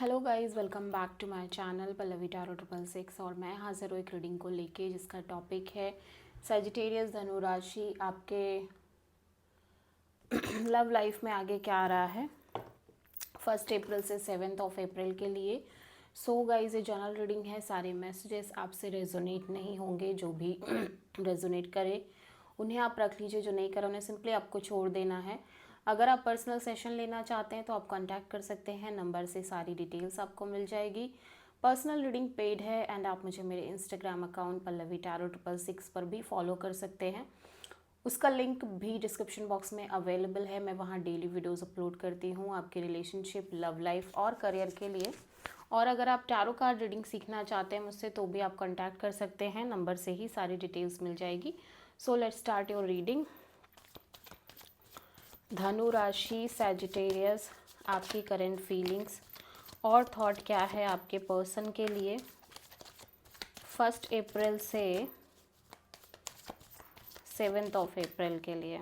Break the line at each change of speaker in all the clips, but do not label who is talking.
Hello guys, welcome back to my channel Pallavi tarot 666। और मैं हाजिर हूँ एक रीडिंग को लेके जिसका टॉपिक है सजिटेरियस धनु राशि। आपके लव लाइफ में आगे क्या आ रहा है 1 अप्रैल से 7 अप्रैल के लिए। सो गाइस, ये जनरल रीडिंग है। सारे मैसेजेस आपसे रेजोनेट नहीं होंगे। जो भी रेजोनेट करे उन्हें आप रख लीजिए, जो नहीं करे उन्हें सिंपली आपको छोड़ देना है। अगर आप पर्सनल सेशन लेना चाहते हैं तो आप कांटेक्ट कर सकते हैं, नंबर से सारी डिटेल्स आपको मिल जाएगी। पर्सनल रीडिंग पेड है एंड आप मुझे मेरे इंस्टाग्राम अकाउंट पल्लवी टैरो 666 पर भी फॉलो कर सकते हैं। उसका लिंक भी डिस्क्रिप्शन बॉक्स में अवेलेबल है। मैं वहाँ डेली वीडियोस अपलोड करती हूँ आपके रिलेशनशिप, लव लाइफ और करियर के लिए। और अगर आप टैरो कार्ड रीडिंग सीखना चाहते हैं मुझसे तो भी आप कांटेक्ट कर सकते हैं, नंबर से ही सारी डिटेल्स मिल जाएगी। So let's start your reading. धनु राशि, सैजिटेरियस, आपकी करंट फीलिंग्स और थॉट क्या है आपके पर्सन के लिए 1 अप्रैल से 7 अप्रैल के लिए।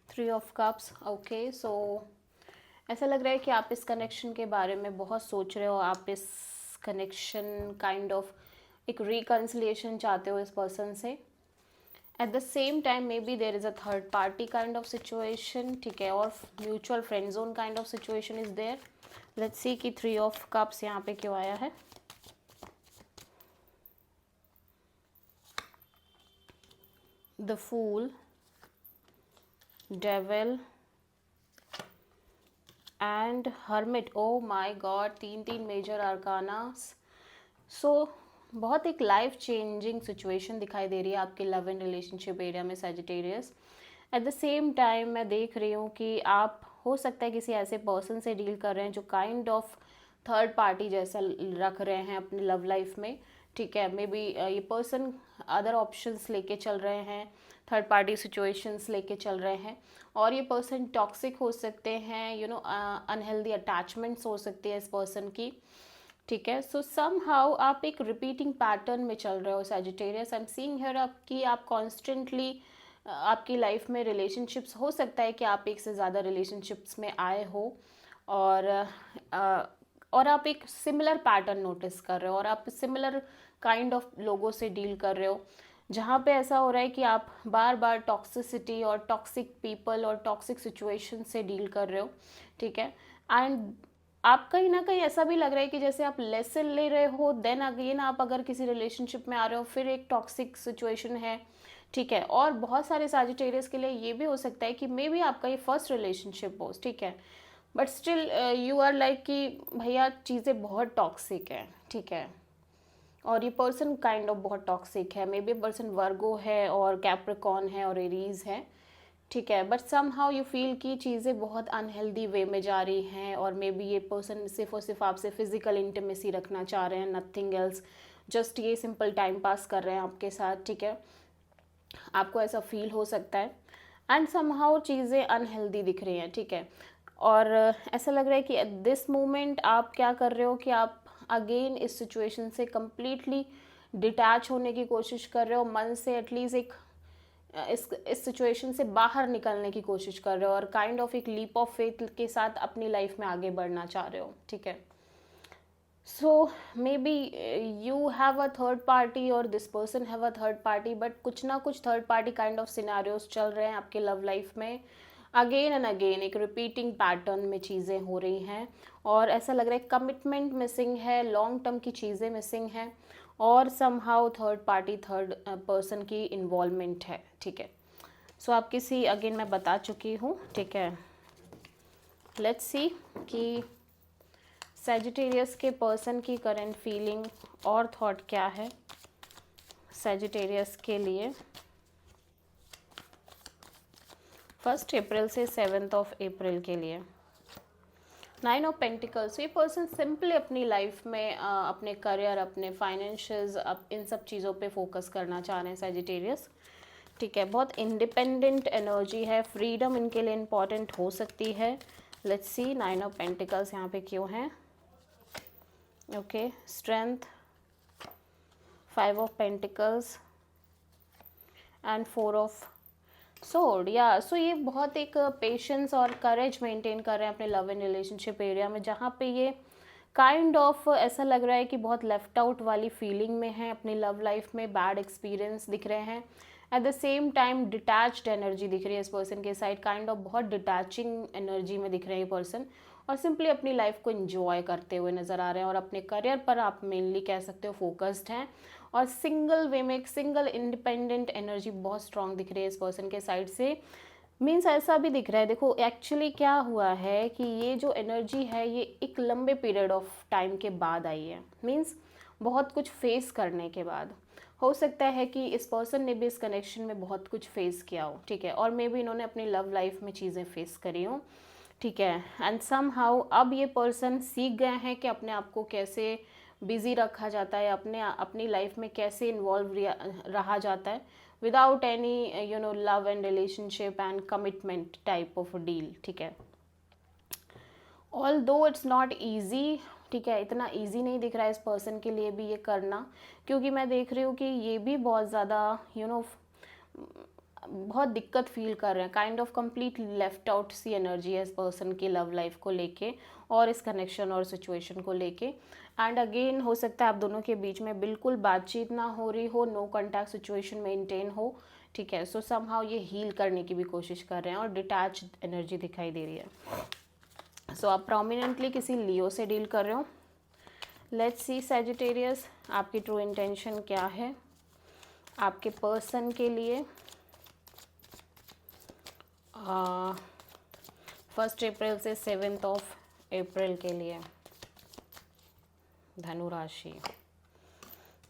3 ऑफ कप्स। ओके, सो ऐसा लग रहा है कि आप इस कनेक्शन के बारे में बहुत सोच रहे हो। आप इस कनेक्शन काइंड ऑफ एक रिकन्सिलिएशन चाहते हो इस पर्सन से। At the same time maybe there is a third party kind of situation, ठीक है, और mutual friend zone kind of situation is there. Let's see कि 3 ऑफ कप्स यहाँ पे क्यों आया है। The fool, devil and hermit. Oh my god, तीन मेजर आर्कानास। सो बहुत एक लाइफ चेंजिंग सिचुएशन दिखाई दे रही है आपके लव एंड रिलेशनशिप एरिया में Sagittarius. Eight the same time मैं देख रही हूँ कि आप हो सकता है किसी ऐसे पर्सन से डील कर रहे हैं जो काइंड ऑफ थर्ड पार्टी जैसा रख रहे हैं अपनी लव लाइफ में, ठीक है। मे बी ये पर्सन अदर ऑप्शंस लेके चल रहे हैं, थर्ड पार्टी सिचुएशंस लेके चल रहे हैं। और ये पर्सन टॉक्सिक हो सकते हैं, यू नो, अनहेल्दी अटैचमेंट्स हो सकती है इस पर्सन की, ठीक है। सो सम हाउ आप एक रिपीटिंग पैटर्न में चल रहे हो Sagittarius. I am seeing here आपकी आप कॉन्स्टेंटली आपकी लाइफ में रिलेशनशिप्स, हो सकता है कि आप एक से ज़्यादा रिलेशनशिप्स में आए हो और और आप एक सिमिलर पैटर्न नोटिस कर रहे हो और आप सिमिलर काइंड ऑफ लोगों से डील कर रहे हो, जहाँ पे ऐसा हो रहा है कि आप बार बार टॉक्सिसिटी और टॉक्सिक पीपल और टॉक्सिक सिचुएशन से डील कर रहे हो, ठीक है। एंड आप कहीं ना कहीं ऐसा भी लग रहा है कि जैसे आप लेसन ले रहे हो, देन अगेन आप अगर किसी रिलेशनशिप में आ रहे हो फिर एक टॉक्सिक सिचुएशन है, ठीक है। और बहुत सारे सैजिटेरियस के लिए ये भी हो सकता है कि मे बी आपका ये फर्स्ट रिलेशनशिप हो, ठीक है, but still you are like कि भैया चीज़ें बहुत टॉक्सिक है, ठीक है। और ये पर्सन काइंड ऑफ बहुत टॉक्सिक है। मे बी पर्सन वर्गो है और कैप्रिकॉन है और एरीज है, ठीक है। But somehow you feel कि चीज़ें बहुत अनहेल्दी वे में जा रही हैं और मे बी ये पर्सन सिर्फ और सिर्फ आपसे फिजिकल इंटीमेसी रखना चाह रहे हैं, नथिंग एल्स। जस्ट ये सिंपल टाइम पास कर रहे हैं आपके साथ, ठीक है। आपको ऐसा फील हो सकता है एंड समहाउ चीज़ें अनहेल्दी दिख रही हैं, ठीक है। और ऐसा लग रहा है कि एट दिस मोमेंट आप क्या कर रहे हो कि आप अगेन इस सिचुएशन से कम्प्लीटली डिटैच होने की कोशिश कर रहे हो, मन से एटलीस्ट एक इस सिचुएशन से बाहर निकलने की कोशिश कर रहे हो और काइंड ऑफ एक लीप ऑफ फेथ के साथ अपनी लाइफ में आगे बढ़ना चाह रहे हो, ठीक है। So may be you have a third party और this person have a third party, but कुछ ना कुछ third party kind of scenarios चल रहे हैं आपके लव लाइफ में। अगेन एंड अगेन एक रिपीटिंग पैटर्न में चीज़ें हो रही हैं और ऐसा लग रहा है कमिटमेंट मिसिंग है, लॉन्ग टर्म की चीज़ें मिसिंग हैं और somehow third party, third person की इन्वॉल्वमेंट है, ठीक है। सो आप किसी, अगेन मैं बता चुकी हूँ, ठीक है। लेट्स सी कि सैजिटेरियस के पर्सन की करंट फीलिंग और थॉट क्या है सैजिटेरियस के लिए 1 अप्रैल से 7 अप्रैल के लिए। 9 ऑफ पेंटिकल्स। ये पर्सन सिंपली अपनी लाइफ में अपने करियर, अपने फाइनेंशियल्स, इन सब चीज़ों पे फोकस करना चाह रहे हैं सैजिटेरियस, ठीक है। बहुत इंडिपेंडेंट एनर्जी है, फ्रीडम इनके लिए इम्पॉर्टेंट हो सकती है। लेट्स सी 9 ऑफ पेंटिकल्स यहाँ पे क्यों हैं। Okay, strength, 5 of pentacles and 4 of सोड या सो ये बहुत एक पेशेंस और करेज मेंटेन कर रहे हैं अपने लव एंड रिलेशनशिप एरिया में, जहाँ पे ये काइंड ऑफ ऐसा लग रहा है कि बहुत लेफ्ट आउट वाली फीलिंग में है अपनी लव लाइफ में, बैड एक्सपीरियंस दिख रहे हैं। At the same time detached energy दिख रही है इस पर्सन के साइड, काइंड ऑफ बहुत डिटैचिंग एनर्जी में दिख रहे हैं ये पर्सन, और सिंपली अपनी लाइफ को एंजॉय करते हुए नज़र आ रहे हैं, और अपने करियर पर आप मेनली कह सकते हो फोकस्ड हैं, और सिंगल वे में एक सिंगल इंडिपेंडेंट एनर्जी बहुत स्ट्रांग दिख रही है इस पर्सन के साइड से। मीन्स ऐसा भी दिख रहा है, देखो एक्चुअली क्या हुआ है कि ये जो एनर्जी है ये एक लंबे पीरियड ऑफ टाइम के बाद आई है, मीन्स बहुत कुछ फेस करने के बाद। हो सकता है कि इस पर्सन ने भी इस कनेक्शन में बहुत कुछ फेस किया हो, ठीक है, और मे बी इन्होंने अपनी लव लाइफ में चीज़ें फेस करी हो, ठीक है, एंड सम हाउ अब ये पर्सन सीख गए हैं कि अपने आप को कैसे बिजी रखा जाता है, अपनी लाइफ में कैसे इन्वॉल्व रहा जाता है without any love and relationship and commitment type of deal, ठीक है। ऑल दो इट्स नॉट ईजी, ठीक है, इतना ईजी नहीं दिख रहा है इस पर्सन के लिए भी ये करना, क्योंकि मैं देख रही हूँ कि ये भी बहुत ज़्यादा बहुत दिक्कत फील कर रहे हैं, kind of complete left out सी एनर्जी है इस पर्सन की लव लाइफ को लेके और इस कनेक्शन और सिचुएशन को लेके। एंड अगेन हो सकता है आप दोनों के बीच में बिल्कुल बातचीत ना हो रही हो, नो कॉन्टैक्ट सिचुएशन मेंटेन हो, ठीक है। सो समहाउ ये हील करने की भी कोशिश कर रहे हैं और डिटैच एनर्जी दिखाई दे रही है। सो आप प्रोमिनेंटली किसी लियो से डील कर रहे हो। लेट्स सी सैजिटेरियस, आपकी ट्रू इंटेंशन क्या है आपके पर्सन के लिए 1 अप्रैल से 7 अप्रैल के लिए। धनु राशि,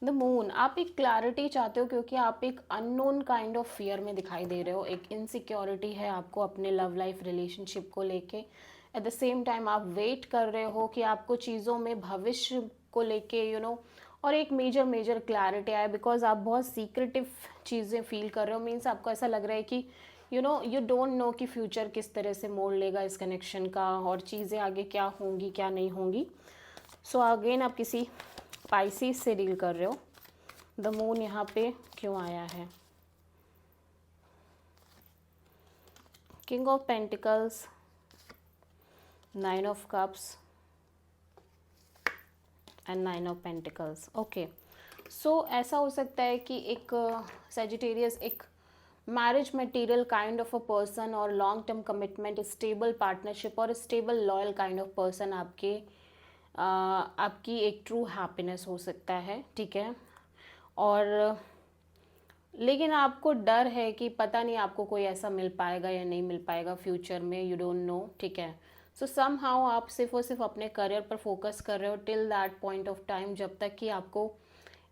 द मून, आप एक क्लैरिटी चाहते हो क्योंकि आप एक अननोन काइंड ऑफ फियर में दिखाई दे रहे हो, एक इनसिक्योरिटी है आपको अपने लव लाइफ रिलेशनशिप को लेके। एट द सेम टाइम आप वेट कर रहे हो कि आपको चीज़ों में भविष्य को लेके और एक मेजर क्लैरिटी आए, बिकॉज आप बहुत सीक्रेटिव चीज़ें फील कर रहे हो। मीन्स आपको ऐसा लग रहा है कि यू डोंट नो कि फ्यूचर किस तरह से मोड़ लेगा इस कनेक्शन का और चीज़ें आगे क्या होंगी क्या नहीं होंगी। सो अगेन आप किसी पाइसिस से डील कर रहे हो। द मून यहाँ पे क्यों आया है? King of pentacles, 9 of cups and 9 of pentacles. Okay, so ऐसा हो सकता है कि एक सैजिटेरियस एक marriage material kind of a person और long term commitment, stable partnership और stable loyal kind of person आपकी एक ट्रू हैप्पीनेस हो सकता है, ठीक है। और लेकिन आपको डर है कि पता नहीं आपको कोई ऐसा मिल पाएगा या नहीं मिल पाएगा फ्यूचर में, यू डोंट नो, ठीक है। सो सम हाउ आप सिर्फ और सिर्फ अपने करियर पर फोकस कर रहे हो till that point of time, जब तक कि आपको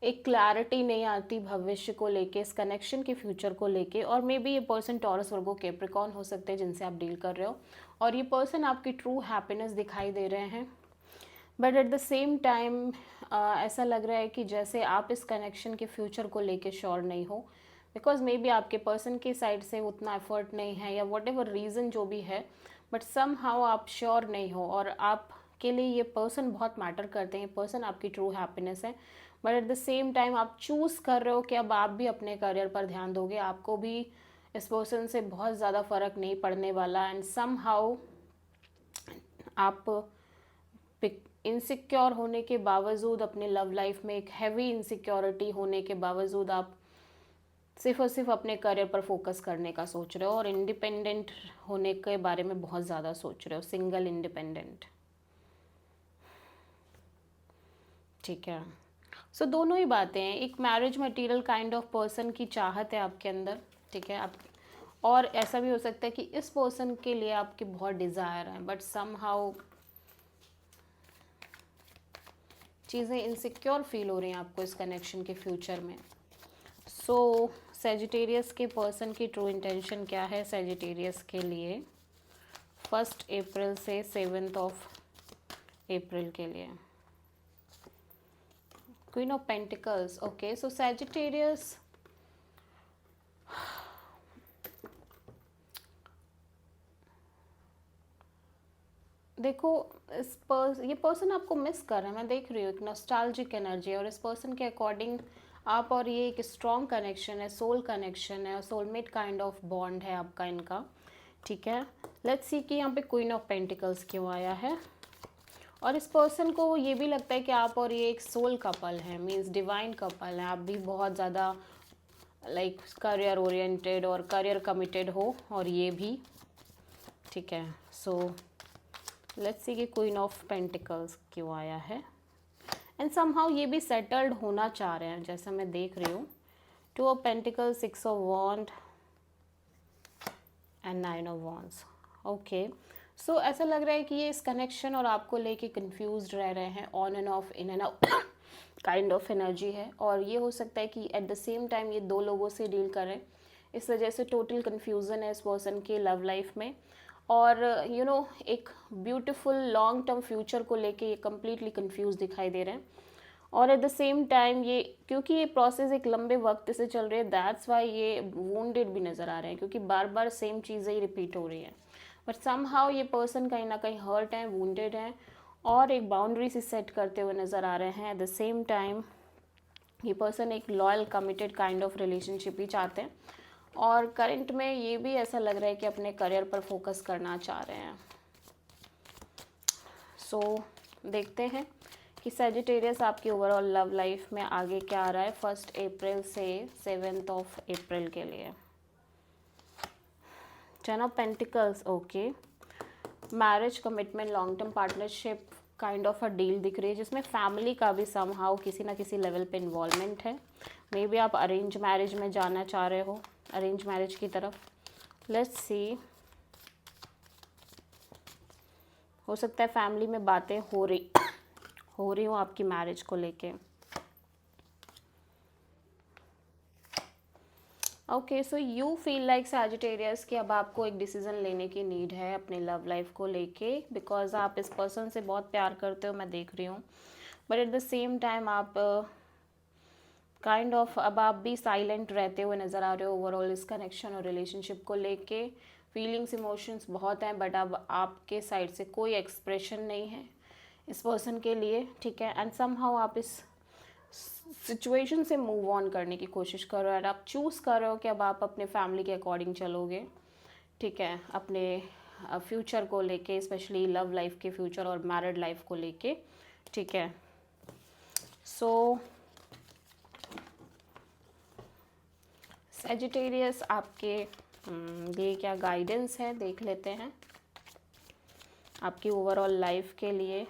एक क्लैरिटी नहीं आती भविष्य को लेके, इस कनेक्शन के फ्यूचर को लेके। और मे बी ये पर्सन टॉरस वर्गो कैप्रिकॉर्न हो सकते हैं जिनसे आप डील कर रहे हो, और ये पर्सन आपकी ट्रू हैप्पीनेस दिखाई दे रहे हैं। But at the same time ऐसा लग रहा है कि जैसे आप इस कनेक्शन के फ्यूचर को लेके श्योर नहीं हो, बिकॉज मे बी आपके पर्सन की साइड से उतना एफर्ट नहीं है या वट एवर रीज़न जो भी है, बट सम हाउ आप श्योर नहीं हो। और आपके लिए ये पर्सन बहुत मैटर करते हैं, ये पर्सन आपकी ट्रू हैप्पीनेस है। But at the same time आप चूज़ कर रहे हो कि अब आप भी अपने करियर पर ध्यान दोगे, आपको भी इस पर्सन से बहुत ज़्यादा फ़र्क नहीं पड़ने वाला। एंड सम हाउ आप इनसिक्योर होने के बावजूद, अपने लव लाइफ में एक हैवी इनसिक्योरिटी होने के बावजूद, आप सिर्फ और सिर्फ अपने करियर पर फोकस करने का सोच रहे हो और इंडिपेंडेंट होने के बारे में बहुत ज़्यादा सोच रहे हो, सिंगल इंडिपेंडेंट, ठीक है। सो दोनों ही बातें हैं, एक marriage material kind of person की चाहत है आपके अंदर, ठीक है। आप और ऐसा भी हो सकता है कि इस पर्सन के लिए आपकी बहुत डिज़ायर है, बट सम हाउ चीज़ें इनसिक्योर फील हो रही हैं आपको इस कनेक्शन के फ्यूचर में। सो सैजिटेरियस के पर्सन की ट्रू इंटेंशन क्या है सैजिटेरियस के लिए 1 अप्रैल से 7 अप्रैल के लिए? Queen of pentacles. Okay, so Sagittarius देखो ये पर्सन आपको मिस कर रहा है, मैं देख रही हूँ, एक नॉस्टैल्जिक एनर्जी है, और इस पर्सन के अकॉर्डिंग आप और ये एक स्ट्रॉन्ग कनेक्शन है, सोल कनेक्शन है, सोलमेट काइंड ऑफ बॉन्ड है आपका इनका, ठीक है। लेट्स सी कि यहाँ पे क्वीन ऑफ पेंटिकल्स क्यों आया है। और इस पर्सन को ये भी लगता है कि आप और ये एक सोल कपल है, मीन्स डिवाइन कपल है। आप भी बहुत ज़्यादा लाइक करियर ओरिएंटेड और करियर कमिटेड हो, और ये भी, ठीक है। सो लेट्स सी कि क्वीन ऑफ पेंटिकल्स क्यों आया है। एंड समहाउ ये भी सेटल्ड होना चाह रहे हैं, जैसा मैं देख रही हूँ। Two of pentacles, 6 of wand and 9 of wands. Okay, so ऐसा लग रहा है कि ये इस कनेक्शन और आपको लेके कंफ्यूज रह रहे हैं, on end of, in and out kind of energy है। और ये हो सकता है कि एट द सेम टाइम ये दो लोगों से डील करें, इस वजह से टोटल कन्फ्यूज़न है इस पर्सन के लव लाइफ में। और यू नो एक ब्यूटीफुल लॉन्ग टर्म फ्यूचर को लेके ये कम्प्लीटली कन्फ्यूज दिखाई दे रहे हैं। और एट द सेम टाइम ये, क्योंकि ये प्रोसेस एक लंबे वक्त से चल रही है, दैट्स वाई ये वुंडेड भी नज़र आ रहे हैं, क्योंकि बार बार सेम चीज़ें ही रिपीट हो रही हैं। बट समहाउ ये पर्सन कहीं ना कहीं हर्ट हैं, वुंडेड हैं, और एक बाउंड्री से सेट करते हुए नज़र आ रहे हैं। एट द सेम टाइम ये पर्सन एक loyal committed kind of relationship ही चाहते हैं, और करंट में ये भी ऐसा लग रहा है कि अपने करियर पर फोकस करना चाह रहे हैं। सो देखते हैं कि सैजिटेरियस आपकी ओवरऑल लव लाइफ में आगे क्या आ रहा है 1 अप्रैल से 7 अप्रैल के लिए। 10 of pentacles, okay. Marriage, commitment, long term partnership kind of a deal दिख रही है, जिसमें फैमिली का भी समहाउ किसी ना किसी लेवल पे इन्वॉल्वमेंट है। मे बी आप अरेंज मैरिज में जाना चाह रहे हो, अरेंज मैरिज की तरफ। लेट्स सी, हो सकता है फैमिली में बातें हो रही हूँ आपकी मैरिज को लेके। Okay, so you feel like Sagittarius कि अब आपको एक डिसीजन लेने की नीड है अपने लव लाइफ को लेके, बिकॉज आप इस पर्सन से बहुत प्यार करते हो, मैं देख रही हूँ। But at the same time आप काइंड ऑफ अब आप भी साइलेंट रहते हुए नज़र आ रहे हो ओवरऑल इस कनेक्शन और रिलेशनशिप को लेके। फीलिंग्स, इमोशंस बहुत हैं, बट अब आपके साइड से कोई एक्सप्रेशन नहीं है इस पर्सन के लिए, ठीक है। एंड समहाउ आप इस सिचुएशन से मूव ऑन करने की कोशिश कर रहे हो, और आप चूज़ कर रहे हो कि अब आप अपने फैमिली के अकॉर्डिंग चलोगे, ठीक है, अपने फ्यूचर को लेके, स्पेशली लव लाइफ के फ्यूचर और मैरिड लाइफ को लेके, ठीक है। सो सैजिटेरियस आपके ये क्या गाइडेंस है देख लेते हैं आपकी ओवरऑल लाइफ के लिए।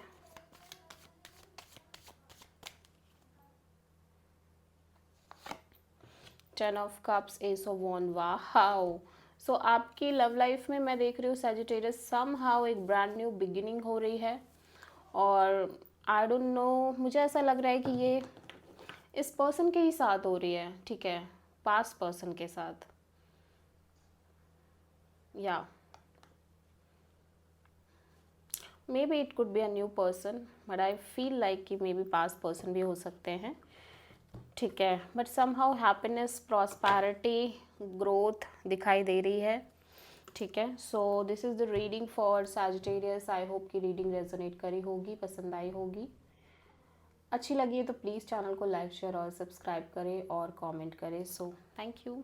Ten of cups, ace of wand, wow. So आपकी लव लाइफ में मैं देख रही हूँ सैजिटेरियस समहाउ एक ब्रांड न्यू बिगिनिंग हो रही है, और आई डोंट नो, मुझे ऐसा लग रहा है कि ये इस पर्सन के ही साथ हो रही है, ठीक है, पास्ट पर्सन के साथ, या may be it could be a new person, but I feel like कि मे बी पास्ट पर्सन भी हो सकते हैं, ठीक है। But somehow happiness, prosperity, growth दिखाई दे रही है, ठीक है। So this is the reading for Sagittarius. I hope कि रीडिंग रेजोनेट करी होगी, पसंद आई होगी। अच्छी लगी है तो प्लीज़ चैनल को लाइक, शेयर और सब्सक्राइब करें और कमेंट करें। So thank you.